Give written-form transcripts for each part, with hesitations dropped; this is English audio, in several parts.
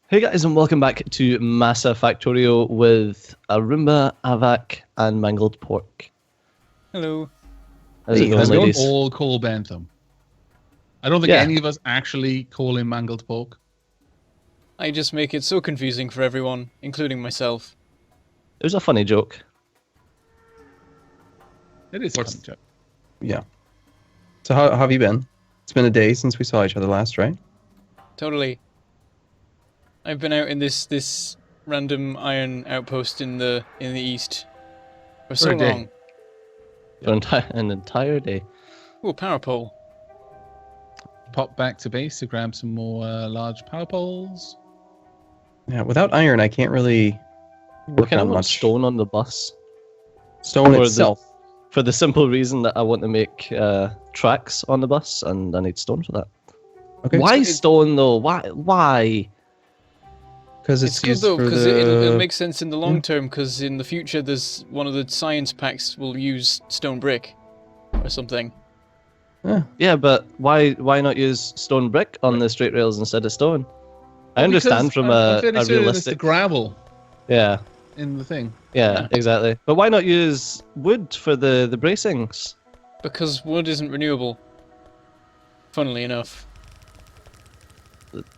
Hey guys, and welcome back to Masa Factorio with Arumba, Aavak, and Mangledpork. Hello. How's it going, we don't ladies? all call Bentham. I don't think any of us actually call him Mangledpork. I just make it so confusing for everyone, including myself. It was a funny joke. It is funny, Joe. Yeah. So how have you been? It's been a day since we saw each other last, right? Totally. I've been out in this random iron outpost in the east for so a day. long. For an entire day. Ooh, power pole. Pop back to base to grab some more large power poles. Yeah. Without iron, I can't really work I on want much. stone on the bus. Stone For itself. For the simple reason that I want to make tracks on the bus, and I need stone for that. Okay. Why stone though? Why? Because It's it's good used though, for because the... it'll make sense in the long term, because in the future there's one of the science packs will use stone brick or something. Yeah, but why not use stone brick on the straight rails instead of stone? I understand from I'm a fairly certain it's the realistic... gravel Yeah. in the thing. Yeah, exactly. But why not use wood for the bracings? Because wood isn't renewable. Funnily enough.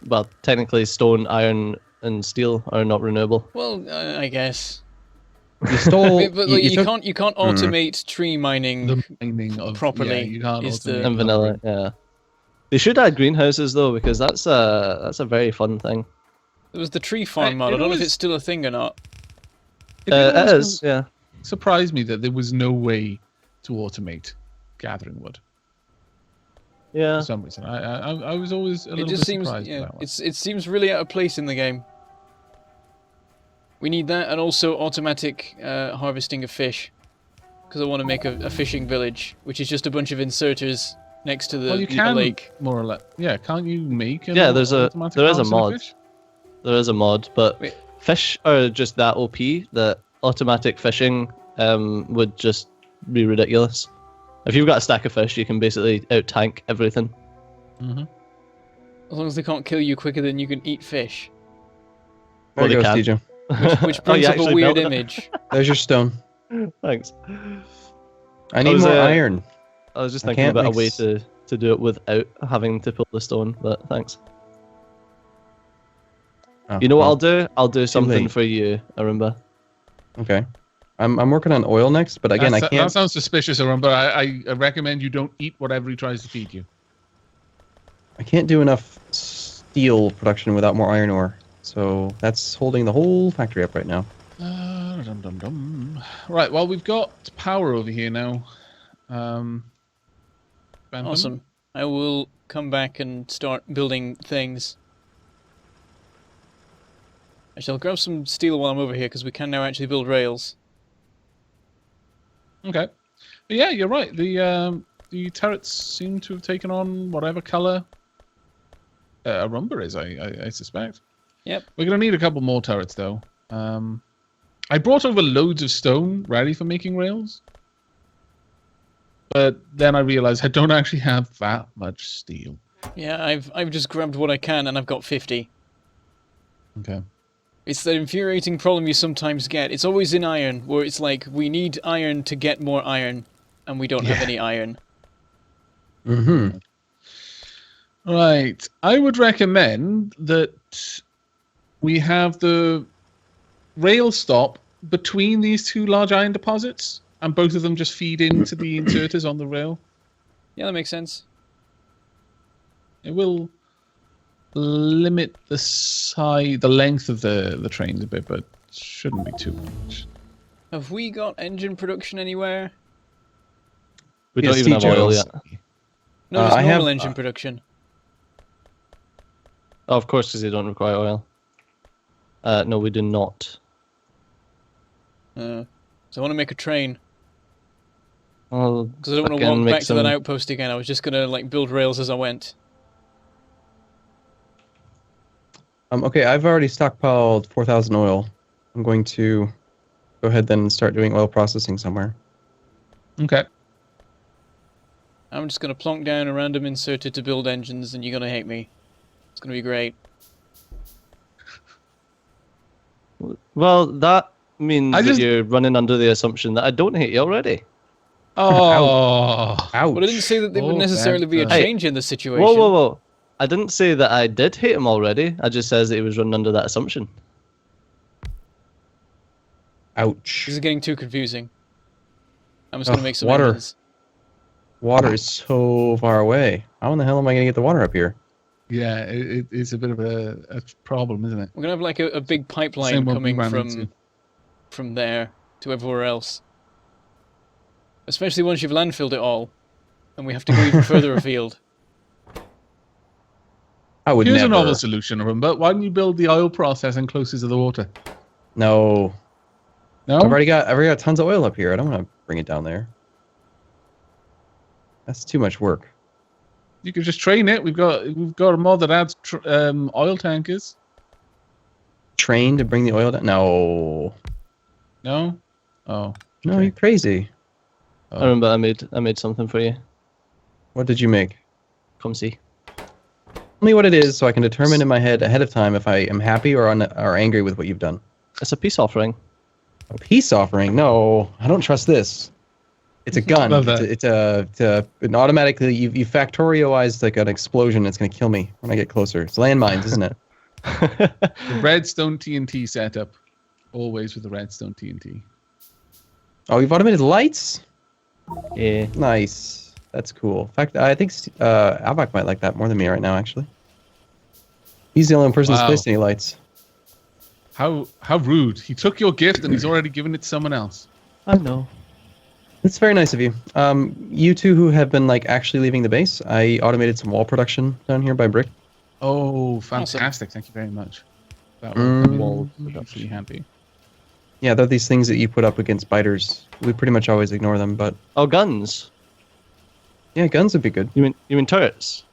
Well, technically stone, iron, and steel are not renewable. Well, I guess. You stole... But you took- you can't automate tree mining The mining of properly. Yeah, you can't is automate And vanilla, yeah. They should add greenhouses though, because that's a very fun thing. There was the tree farm mod. I don't know if it's still a thing or not. It It always is, yeah. surprised me that there was no way to automate gathering wood Yeah. for some reason. I was always a little It just bit seems, surprised by yeah, that one. it seems really out of place in the game. We need that, and also automatic harvesting of fish, because I want to make a fishing village, which is just a bunch of inserters next to the Well, you a can lake. more or less. Yeah, can't you make? Yeah, there is a automatic mod. fish? There is a mod, but Wait. fish are just that OP that automatic fishing would just be ridiculous. If you've got a stack of fish, you can basically out-tank everything. Mm-hmm. As long as they can't kill you quicker than you can eat fish, There Well, you they go, can. Steejo. which Oh, brings you up a actually weird built it? image. There's your stone. Thanks. I need was, more uh, iron. I was just I thinking can't about a mix- way to do it without having to pull the stone, but thanks. Oh, You know what well, I'll do? I'll do something late. for you, Arumba. Okay. I'm working on oil next, but again, I That can't... sounds suspicious, Aaron, but I recommend you don't eat whatever he tries to feed you. I can't do enough steel production without more iron ore. So that's holding the whole factory up right now. Right, well, we've got power over here now. Bentham? Awesome. I will come back and start building things. I shall grab some steel while I'm over here, because we can now actually build rails. Okay. But yeah, you're right. The turrets seem to have taken on whatever color Arumba is, I suspect. Yep. We're going to need a couple more turrets, though. I brought over loads of stone ready for making rails. But then I realized I don't actually have that much steel. Yeah, I've just grabbed what I can, and I've got 50. Okay. It's that infuriating problem you sometimes get. It's always in iron, where it's like, we need iron to get more iron, and we don't have any iron. Mm-hmm. Right. I would recommend that we have the rail stop between these two large iron deposits, and both of them just feed into the inserters on the rail. Yeah, that makes sense. It will limit the length of the trains a bit, but shouldn't be too much. Have we got engine production anywhere? We Yeah, don't even have Steejo. oil yet. No, just I normal have, engine production. Oh, of course, because they don't require oil. No, we do not. So I want to make a train, I'll because I don't want to fucking walk make back to that outpost again. I was just going to like build rails as I went. Okay, I've already stockpiled 4,000 oil. I'm going to go ahead then and start doing oil processing somewhere. Okay. I'm just going to plonk down a random inserter to build engines, and you're going to hate me. It's going to be great. Well, that means I that just- you're running under the assumption that I don't hate you already. Oh. Ouch. Well, I didn't say that there would Oh, necessarily be a Bentham. change in the situation. Whoa, whoa, whoa! I didn't say that I did hate him already. I just says that he was running under that assumption. Ouch. This is getting too confusing. I'm just going to make some water. engines. Water is so far away. How in the hell am I going to get the water up here? Yeah, it's a bit of a problem, isn't it? We're going to have like a big pipeline Same one we coming ran from into. there to everywhere else. Especially once you've landfilled it all, and we have to go even further afield. I would Here's never. a novel solution, Arumba. Why don't you build the oil processing closest to the water? No. No? I've already got tons of oil up here. I don't want to bring it down there. That's too much work. You could just train it. We've got a mod that adds oil tankers. Train to bring the oil down? No. No? Oh. No, Okay. you're crazy. I remember I made something for you. What did you make? Come see. Tell me what it is so I can determine in my head ahead of time if I am happy or angry with what you've done. It's a peace offering. A peace offering? No, I don't trust this. It's a gun. Love that. It's an automatically you factorioized like an explosion. It's gonna kill me when I get closer. It's landmines, isn't it? The redstone TNT setup. Always with the redstone TNT. Oh, you've automated lights? Yeah. Nice. That's cool. In fact, I think Aavak might like that more than me right now, actually. He's the only person that's Wow. placed any lights. How rude. He took your gift and he's already given it to someone else. I know. That's very nice of you. You two who have been like actually leaving the base, I automated some wall production down here by brick. Oh, fantastic. Thank you very much. That Mm. wall really handy. Yeah, they're these things that you put up against biters. We pretty much always ignore them, but Oh, guns. yeah, guns would be good. You mean turrets?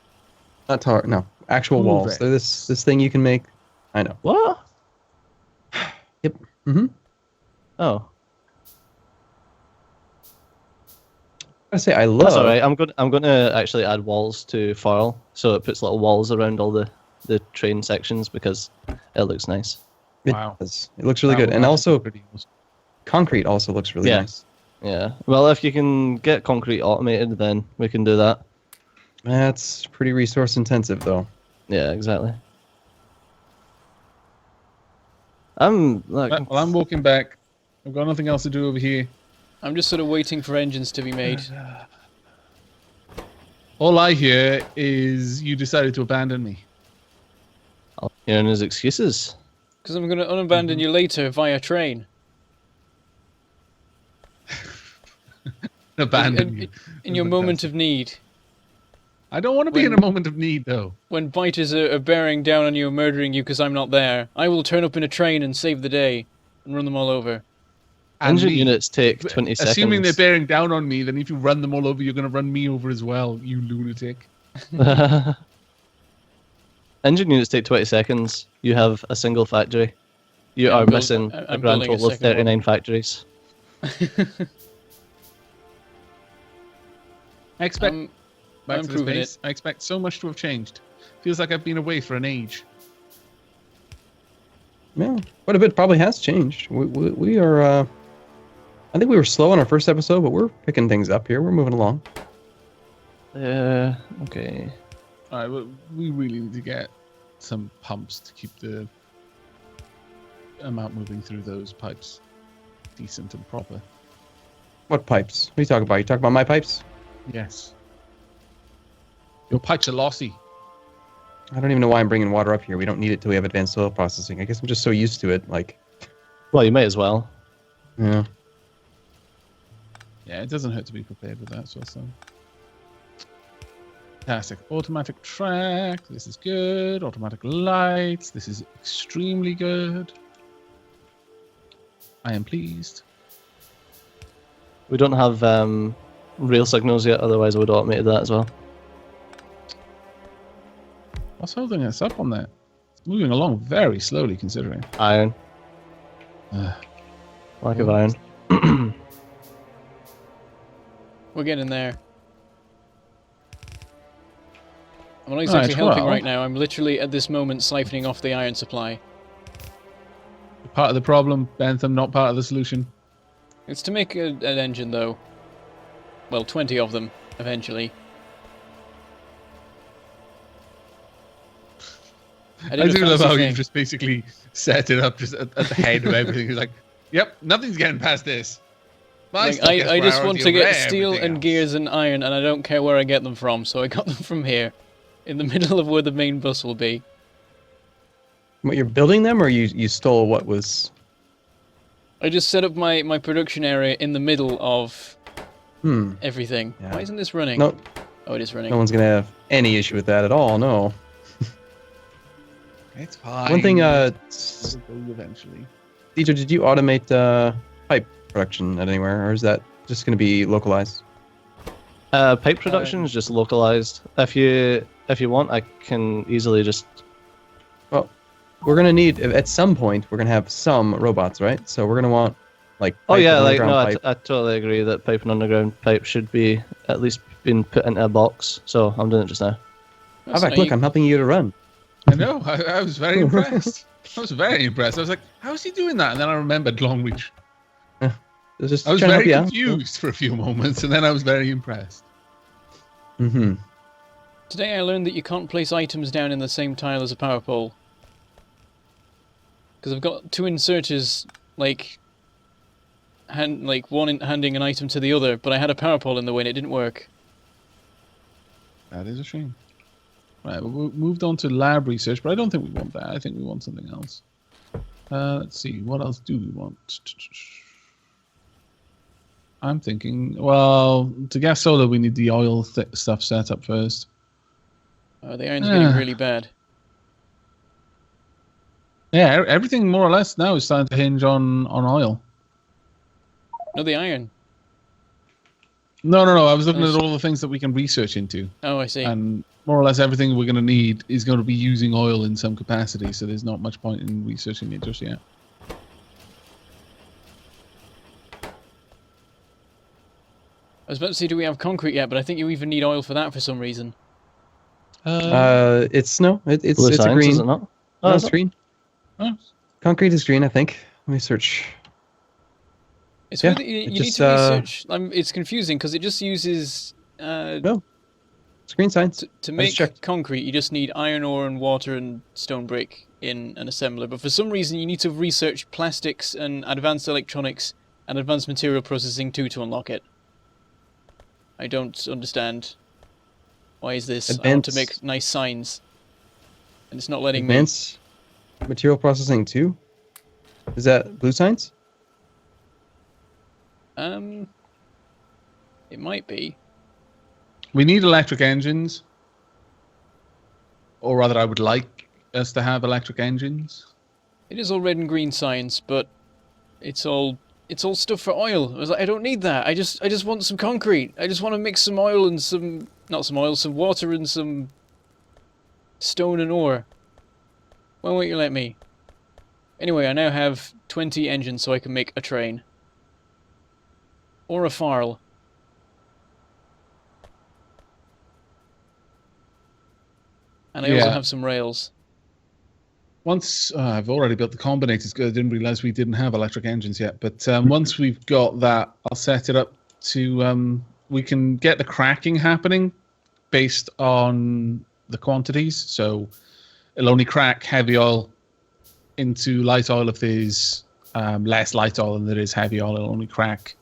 Not no, actual Ooh, walls. right. They're this thing you can make. I know. What? Yep. Mm-hmm. Oh, I say I love. that's all right. I'm going to actually add walls to Farl, so it puts little walls around all the train sections because it looks nice. It Wow. does. It looks really That good, would and actually also be pretty awesome. concrete also looks really Yeah. nice. Yeah. Well, if you can get concrete automated, then we can do that. That's pretty resource intensive, though. Yeah, exactly. I'm like, Well, I'm walking back. I've got nothing else to do over here. I'm just sort of waiting for engines to be made. All I hear is you decided to abandon me. hearing his excuses. Because I'm going to unabandon you later via train. Abandon you. In your moment of need. I don't want to be in a moment of need, though. When biters are bearing down on you and murdering you because I'm not there, I will turn up in a train and save the day and run them all over. And Engine me. units take 20 Assuming they're seconds. bearing down on me, then if you run them all over, you're going to run me over as well, you lunatic. Engine units take 20 seconds. You have a single factory. You Yeah, are I'm build- missing I'm a grand building a total of second one. 39 factories. I expect I'm back to this improving base. I expect so much to have changed. Feels like I've been away for an age. Yeah, quite a bit probably has changed. We are. I think we were slow on our first episode, but we're picking things up here. We're moving along. Okay. All right, well, we really need to get some pumps to keep the amount moving through those pipes decent and proper. What pipes? What are you talking about? You talking about my pipes? Yes. Your pipes are lossy. I don't even know why I'm bringing water up here. We don't need it till we have advanced oil processing. I guess I'm just so used to it. Like, Well, you may as well. yeah. Yeah, it doesn't hurt to be prepared with that sort of stuff. Fantastic. Automatic track. This is good. Automatic lights. This is extremely good. I am pleased. We don't have rail signals yet, otherwise I would have automated that as well. What's holding us up on that? It's moving along very slowly, considering. Iron. Ugh. Lack of iron. We're getting there. I'm not Right, exactly helping well- right now. I'm literally at this moment siphoning off the iron supply. Part of the problem, Bentham, not part of the solution. It's to make an engine, though. Well, 20 of them, eventually. I do love how you just basically set it up just at the head of everything. He's like, yep, nothing's getting past this. Like, I just want to get steel and gears and iron, and I don't care where I get them from, so I got them from here. In the middle of where the main bus will be. What, you're building them, or you stole what was... I just set up my production area in the middle of everything. Yeah. Why isn't this running? No, Oh, it is running. no one's going to have any issue with that at all, no. It's fine. One thing, eventually. Steejo, did you automate pipe production at anywhere, or is that just going to be localized? Pipe production is just localized. If you want, I can easily just... Well, we're going to need, at some point, we're going to have some robots, right? So we're going to want, like, Oh pipe yeah, and like no, underground pipe. I totally agree that pipe and underground pipe should be at least been put into a box. So I'm doing it just now. That's Aavak, not look, you- I'm helping you to run. I know. I was very impressed. I was like, how is he doing that? And then I remembered long reach. Just I was trying to help very you out. confused for a few moments, and then I was very impressed. Mm-hmm. Today I learned that you can't place items down in the same tile as a power pole. Because I've got two inserters, like one handing an item to the other, but I had a power pole in the way and it didn't work. That is a shame. Right, we moved on to lab research, but I don't think we want that. I think we want something else. Let's see, what else do we want? I'm thinking, well, to gas solar, we need the oil stuff set up first. The iron's getting really bad. Yeah, everything more or less now is starting to hinge on oil. No, the iron. No. I was looking at all the things that we can research into. Oh, I see. And more or less everything we're going to need is going to be using oil in some capacity, so there's not much point in researching it just yet. I was about to say, do we have concrete yet? But I think you even need oil for that for some reason. It's Blue a science, green. is it not? No, Oh, it's green. Oh. Concrete is green, I think. Let me search. It's Yeah, weird that you it need just, to research. It's confusing because it just uses No. It's green science. to I make just checked. concrete. You just need iron ore and water and stone brick in an assembler. But for some reason, you need to research plastics and advanced electronics and advanced material processing too to unlock it. I don't understand. Why is this? I want to make nice signs, and it's not letting Advanced material processing too? Is that blue science? me. It might be. We need electric engines. Or rather, I would like us to have electric engines. It is all red and green science, but it's all stuff for oil. I was like, I don't need that. I just want some concrete. I just want to mix some oil and some water and some stone and ore. Why won't you let me? Anyway, I now have 20 engines so I can make a train. Or a farl. And I also have some rails. Once I've already built the combinators because I didn't realize we didn't have electric engines yet. But once we've got that, I'll set it up to we can get the cracking happening based on the quantities. So it'll only crack heavy oil into light oil if there's less light oil than there is heavy oil. It'll only crack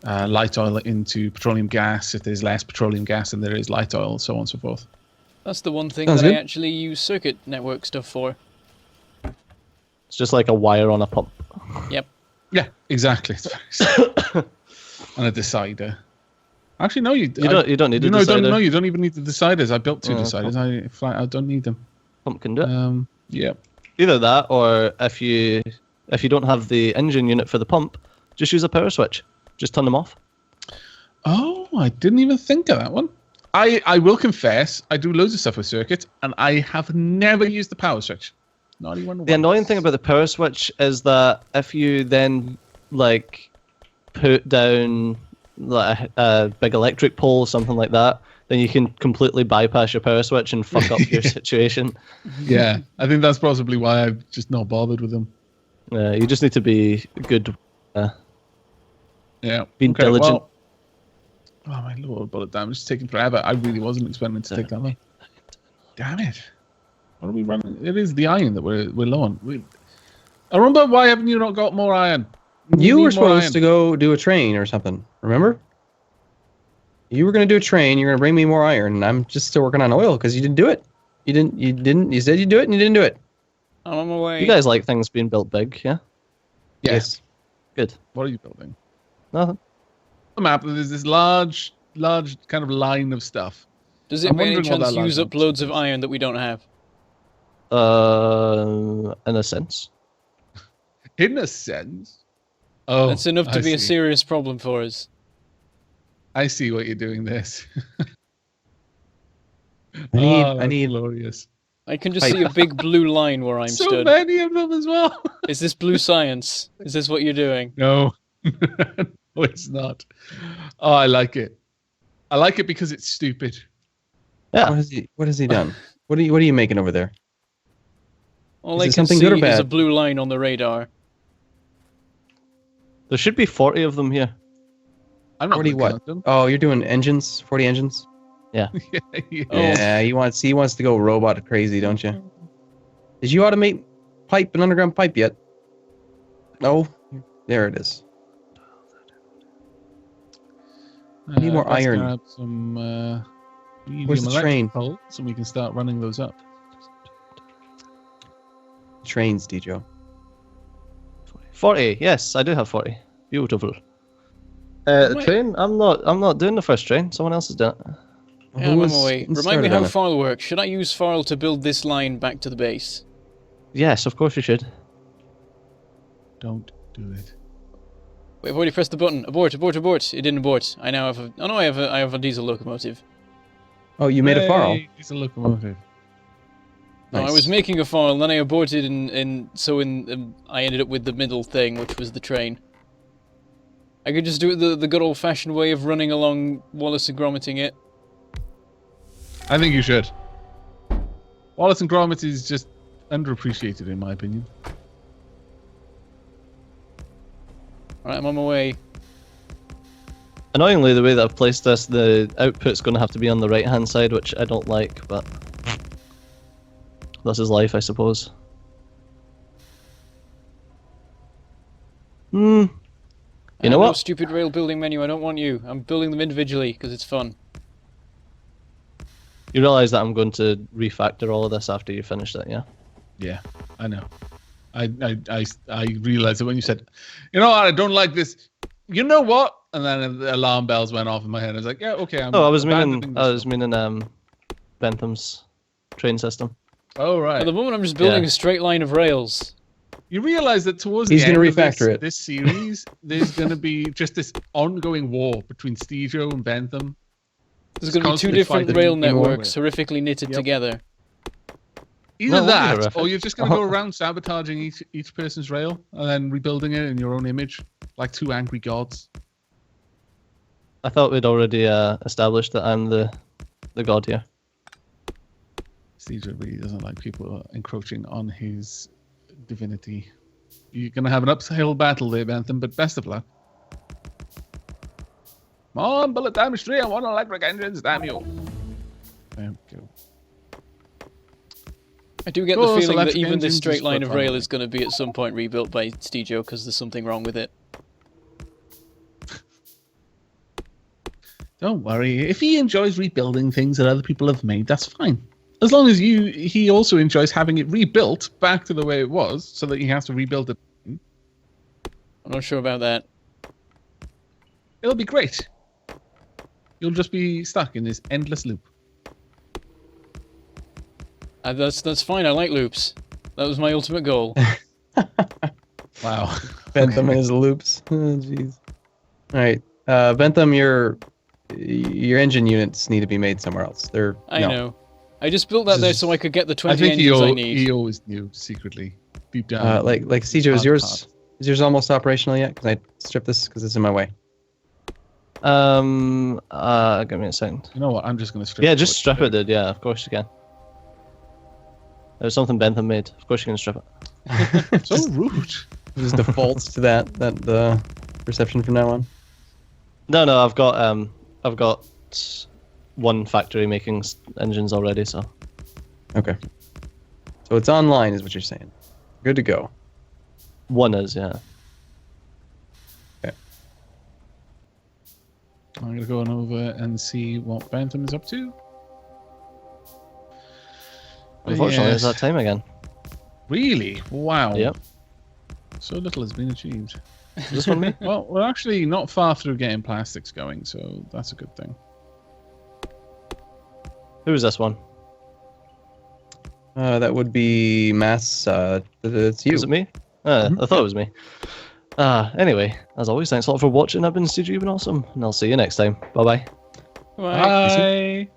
light oil into petroleum gas if there's less petroleum gas than there is light oil, so on and so forth. That's the one thing Sounds that I good. actually use circuit network stuff for. It's just like a wire on a pump. Yep. Yeah, exactly. It's very simple. And a decider. Actually, no, you don't need a No, decider. you don't even need the deciders. I built two Oh, deciders. I don't need them. Pump can do it. Yeah. Either that, or if you don't have the engine unit for the pump, just use a power switch. Just turn them off. Oh, I didn't even think of that one. I will confess, I do loads of stuff with circuits, and I have never used the power switch. Not even once. The annoying thing about the power switch is that if you then like put down like a big electric pole, something like that, then you can completely bypass your power switch and fuck up your situation. Yeah, I think that's possibly why I've just not bothered with them. You just need to be good. Yeah. Being diligent. Well, oh my lord, bullet damage is taking forever. I really wasn't expecting it to take that long. Damn it! What are we running? It is the iron that we're low on. Arumba, why haven't you not got more iron? You need were more supposed iron. to go do a train or something. Remember? You were going to do a train. You're going to bring me more iron. And I'm just still working on oil because you didn't do it. You didn't. You said you'd do it and you didn't do it. I'm on my way. You guys like things being built big, yeah? Yes. Good. What are you building? Nothing. The map. There's this large kind of line of stuff. Does it I'm by any wondering what chance that use line up loads of iron that we don't have? In a sense. In a sense. Oh, That's enough to I be a see. serious problem for us. I see what you're doing. This. I need glorious. I can just Pipe. see a big blue line where I'm So stood. many of them as well. Is this blue science? Is this what you're doing? No, no, it's not. Oh, I like it. I like it because it's stupid. Yeah. What has he done? What are you making over there? All Is I it can something see good or is a bad? blue line on the radar. There should be 40 of them here. I'm not 40 gonna what? count them. Oh, you're doing engines? 40 engines? Yeah. Oh. Yeah, he wants to go robot crazy, don't you? Did you automate an underground pipe yet? No. There it is. need more let's iron. grab some Where's the train? poles and we can start running those up. Trains, Dejo. 40. Yes, I do have 40. Beautiful. The Wait. train? I'm not doing the first train. Someone else is doing it. Yeah, I'm on was my way. getting Remind me started how on it? file works. Should I use file to build this line back to the base? Yes, of course you should. Don't do it. Wait, I've already pressed the button. Abort, abort, abort. It didn't abort. I now have a... Oh no, I have a diesel locomotive. Oh, you made a farm. Hey, it's a locomotive. No, I Nice. was making a file, and then I aborted, and I ended up with the middle thing, which was the train. I could just do it the good old-fashioned way of running along Wallace and Grommeting it. I think you should. Wallace and Gromit is just underappreciated, in my opinion. Alright, I'm on my way. Annoyingly, the way that I've placed this, the output's going to have to be on the right-hand side, which I don't like, but this is life, I suppose. You know No what? stupid rail building menu, I don't want you. I'm building them individually, because it's fun. You realise that I'm going to refactor all of this after you finish it, yeah? Yeah, I know. I realized it when you said, you know what, I don't like this. You know what? And then the alarm bells went off in my head. I was like, yeah, okay. Oh, I was abandoning meaning this Bentham's train system. one. Oh, right. At the moment, I'm just building Yeah. a straight line of rails. You realize that towards He's the end gonna of this, refactor it. this series, there's going to be just this ongoing war between Steejo and Bentham. There's Just going to be two constantly different fighting rail in war. networks, horrifically knitted Yep. together. Either That would be that, horrific. or you're just going to go around sabotaging each person's rail and then rebuilding it in your own image, like two angry gods. I thought we'd already established that I'm the god here. Steejo really doesn't like people encroaching on his divinity. You're going to have an uphill battle there, Bentham, but best of luck. Come on, bullet damage 3, I want electric engines, damn you. There we go. I do get Of the course, feeling that electric even this engines straight is line for of rail fun. is going to be at some point rebuilt by Steejo because there's something wrong with it. Don't worry. If he enjoys rebuilding things that other people have made, that's fine. As long as he also enjoys having it rebuilt back to the way it was, so that he has to rebuild it. I'm not sure about that. It'll be great. You'll just be stuck in this endless loop. That's fine, I like loops. That was my ultimate goal. Wow. Bentham and his loops. Oh, jeez. All right, Bentham, your engine units need to be made somewhere else. I know. I just built that there so I could get the I 20 think engines I need. he always knew secretly, deep down. like Steejo, is yours almost operational yet? Can I strip this because it's in my way? Give me a second. You know what? I'm just going to strip. Yeah, just strip it, dude. Yeah, of course you can. There's something Bentham made. Of course you can strip it. So rude. Just defaults to that perception from now on. No, I've got one factory making engines already, so. Okay. So it's online, is what you're saying. Good to go. One is, yeah. I'm going to go on over and see what Bentham is up to. But Unfortunately, yes. it's that time again. Really? Wow. Yep. So little has been achieved. Is this one me? Well, we're actually not far through getting plastics going, so that's a good thing. Who is this one? That would be Masa. It's you. Is it me? I thought it was me. Anyway, as always, thanks a lot for watching. I've been Steejo, you've been awesome, and I'll see you next time. Bye-bye. Right. Bye.